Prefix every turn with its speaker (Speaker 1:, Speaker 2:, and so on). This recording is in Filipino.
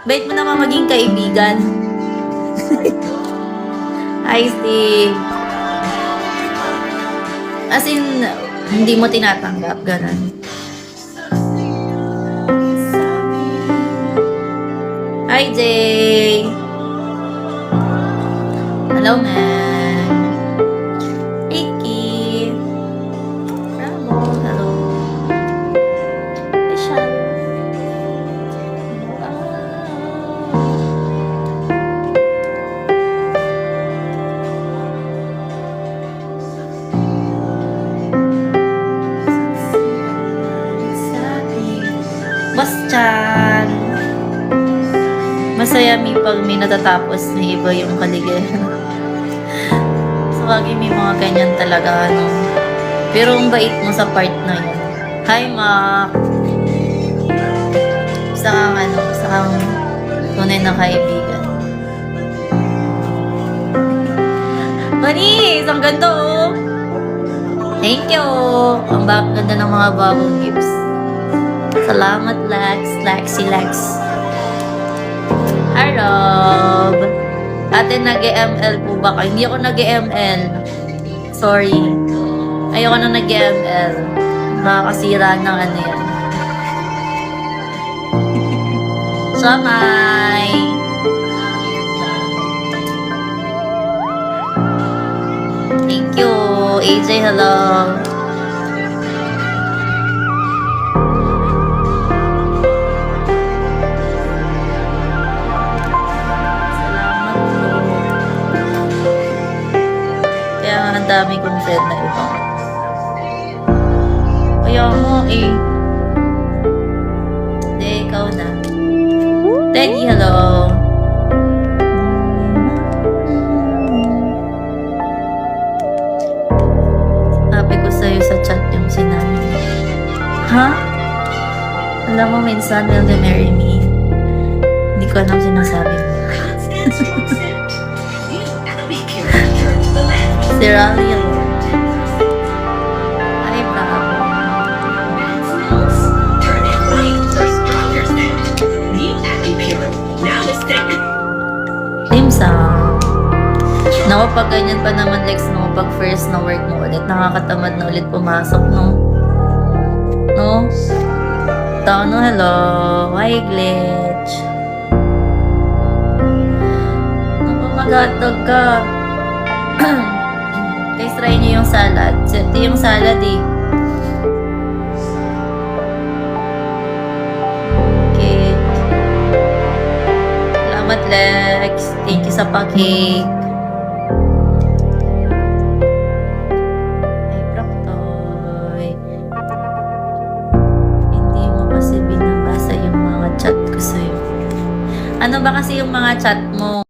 Speaker 1: Bait mo naman maging kaibigan. Hi, Steve. As in, hindi mo tinatanggap, ganun. Hi, Jay. Hello, man. Ricky. Bravo. Hello. Isha. Bastian. Masaya pag may natatapos na iba yung kaligayahan. So, lagi may mga ganyan talaga, ano. Pero ang bait mo sa part na yun. Hi, Mac. Isa kang tunay na kaibigan. Manis! Ang ganda, oh! Thank you! Ang ganda ng mga bagong gifts. Salamat, Lexi. Hi, Rob. Ate, nag-ML po ba kayo? Hindi ako nag-ML. Sorry. Ayoko na nag-ML. Nakakasira ng ano yan. Samay. Thank you. AJ, hello. Ang dami kong friend na iba. Kaya mo eh. Hindi, ikaw na. Teddy, hello. Sabi ko sa'yo sa chat yung sinabi mo. Ha? Alam mo, minsan will you marry me? Hindi ko alam sinasabi mo. Si Raleigh. Ay, bravo. Limsang. Naku, pag ganyan pa naman, Lex, no? Pag first na work mo ulit, nakakatamad na ulit pumasok, no? No? Tano, hello. Hi, Glitch. Naku, mag-hotdog ka. Guys, try nyo yung salad. Ito yung salad eh. Okay. Salamat, Lex. Thank you sa pa-cake. Ay, Proctoy. Hindi mo kasi binabasa yung mga chat ko sa'yo. Ano ba kasi yung mga chat mo?